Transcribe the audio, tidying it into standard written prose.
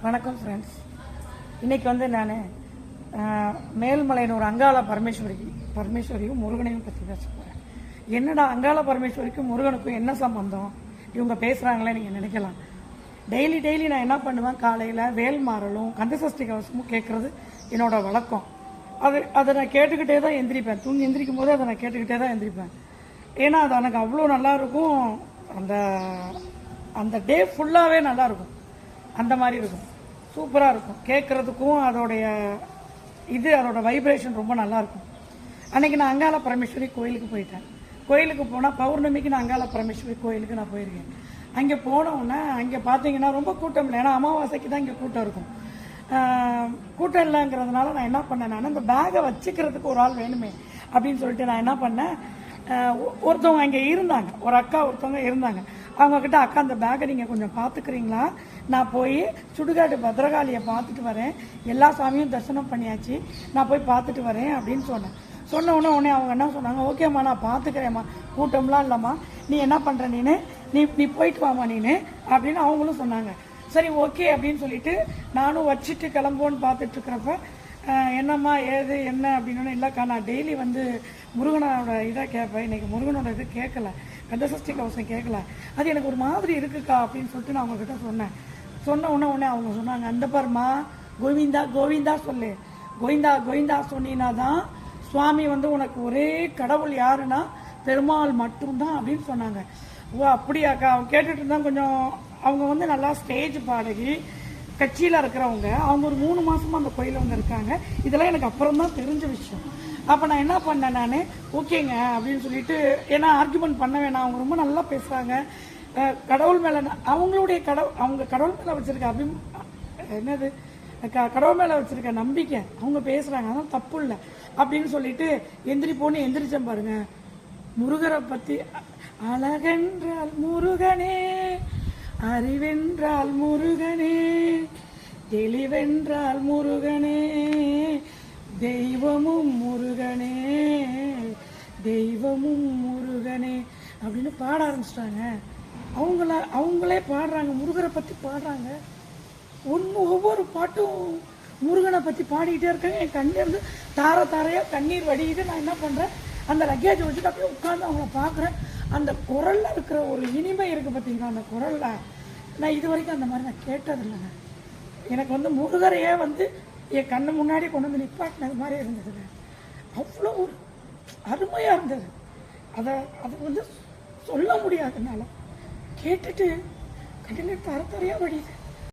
வணக்கம் ஃப்ரெண்ட்ஸ். இன்றைக்கி நான் மேல்மலையனூர் அங்காள பரமேஸ்வரியும் முருகனையும் பற்றி பேச போகிறேன். என்னடா அங்காள பரமேஸ்வரிக்கும் முருகனுக்கும் என்ன சம்பந்தம் இவங்க பேசுகிறாங்களே நீங்கள் நினைக்கலாம். டெய்லி நான் என்ன பண்ணுவேன், காலையில் வேல்மாறலும் கந்தசஷ்டி கவசமும் கேட்குறது என்னோட வழக்கம். அதை நான் கேட்டுக்கிட்டே தான் எந்திரிப்பேன். தூங்கி எந்திரிக்கும் போது அதை நான் கேட்டுக்கிட்டே தான் எந்திரிப்பேன். ஏன்னா அது எனக்கு அவ்வளோ நல்லாயிருக்கும். அந்த டே ஃபுல்லாகவே நல்லாயிருக்கும். அந்த மாதிரி இருக்கும், சூப்பராக இருக்கும். கேட்குறதுக்கும் அதோட வைப்ரேஷன் ரொம்ப நல்லாயிருக்கும். அன்றைக்கி நான் அங்காள பரமேஸ்வரி கோயிலுக்கு போயிட்டேன். கோயிலுக்கு போனால் பௌர்ணமிக்கு நான் அங்காள பரமேஸ்வரி கோயிலுக்கு நான் போயிருக்கேன். அங்கே போனோன்னே அங்கே பார்த்தீங்கன்னா ரொம்ப கூட்டம் இல்லை. ஏன்னா அமாவாசைக்கு தான் இங்கே கூட்டம் இருக்கும். கூட்டம் இல்லைங்கிறதுனால நான் என்ன பண்ணேன், இந்த பேகை வச்சுக்கிறதுக்கு ஒரு ஆள் வேணுமே அப்படின்னு சொல்லிட்டு நான் என்ன பண்ணேன், ஒருத்தவங்க அங்கே இருந்தாங்க, ஒரு அக்கா ஒருத்தவங்க இருந்தாங்க. அவங்கக்கிட்ட, அக்கா அந்த பேக்கை நீங்கள் கொஞ்சம் பார்த்துக்கிறீங்களா, நான் போய் சுடுகாட்டு பத்ரகாளியை பார்த்துட்டு வரேன், எல்லா சாமியும் தரிசனம் பண்ணியாச்சு, நான் போய் பார்த்துட்டு வரேன் அப்படின்னு சொன்ன உடனே அவங்க என்ன சொன்னாங்க, ஓகேம்மா நான் பார்த்துக்கிறேம்மா, கூட்டம்லாம் இல்லைம்மா, நீ என்ன பண்ணுற, நீ போயிட்டு வாமா அப்படின்னு அவங்களும் சொன்னாங்க. சரி ஓகே அப்படின்னு சொல்லிட்டு நானும் வச்சுட்டு கிளம்புவோன்னு பார்த்துட்ருக்கிறப்ப, என்னம்மா ஏது என்ன அப்படின்னு, இல்லைக்கா நான் டெய்லி முருகனோட இதை கேட்பேன், இன்றைக்கி முருகனோட இது கேட்கல, கந்தசஷ்டி கவசம் கேட்கல, அது எனக்கு ஒரு மாதிரி இருக்குக்கா அப்படின்னு சொல்லிட்டு நான் அவங்கக்கிட்ட சொன்ன உடனே அவங்க சொன்னாங்க, அந்த பாருமா கோவிந்தா கோவிந்தா சொல்லு, கோவிந்தா சொன்னீங்கன்னா தான் சுவாமி உனக்கு ஒரே கடவுள் யாருன்னா பெருமாள் மட்டும்தான் அப்படின்னு சொன்னாங்க. ஓ அப்படியாக்கா. அவங்க கேட்டுட்டு இருந்தா கொஞ்சம் அவங்க நல்லா ஸ்டேஜ் பாடகி கட்சியில் இருக்கிறவங்க, அவங்க ஒரு 3 மாதமாக அந்த கோயிலில் இருக்காங்க. இதெல்லாம் எனக்கு அப்புறம் தான் தெரிஞ்ச விஷயம். அப்போ நான் என்ன பண்ணேன், நான் ஓகேங்க அப்படின்னு சொல்லிட்டு, ஏன்னா ஆர்குமெண்ட் பண்ண வேணாம், அவங்க ரொம்ப நல்லா பேசுகிறாங்க, கடவுள் மேலே அவங்க கடவுள் மேலே வச்சுருக்க என்னது கடவுள் மேலே வச்சுருக்க நம்பிக்கை, அவங்க பேசுகிறாங்க, அதெல்லாம் தப்பு இல்லை அப்படின்னு சொல்லிட்டு எந்திரிச்சேன் பாருங்க. முருகரை பற்றி, அழகென்றால் முருகனே, அறிவென்றால் முருகனே, தெளிவென்றால் முருகனே, தெய்வமும் முருகனே, தெய்வமும் முருகனே அப்படின்னு பாட ஆரம்பிச்சிட்டாங்க. அவங்களே பாடுறாங்க, முருகரை பற்றி பாடுறாங்க. ஒவ்வொரு பாட்டும் முருகனை பற்றி பாடிக்கிட்டே இருக்காங்க. என் கண்ணிலேருந்து தாரையாக கண்ணீர் வடிக்கிட்டு நான் என்ன பண்ணுறேன், அந்த லக்கேஜை வச்சுட்டு அப்படியே உட்காந்து அவங்கள பார்க்குறேன். அந்த குரலில் இருக்கிற ஒரு இனிமை இருக்குது பார்த்தீங்களா, அந்த குரலில் நான் இது வரைக்கும் அந்த மாதிரி நான் கேட்டதில்லைங்க. எனக்கு முருகரையே என் கண்ணு முன்னாடி கொண்டு நிப்பாட்டினது மாதிரி இருந்ததுங்க. அவ்வளோ ஒரு அருமையாக இருந்தது. அதை சொல்ல முடியாதுனால கேட்டுட்டு கண்ணில் தரையாக வடியுது.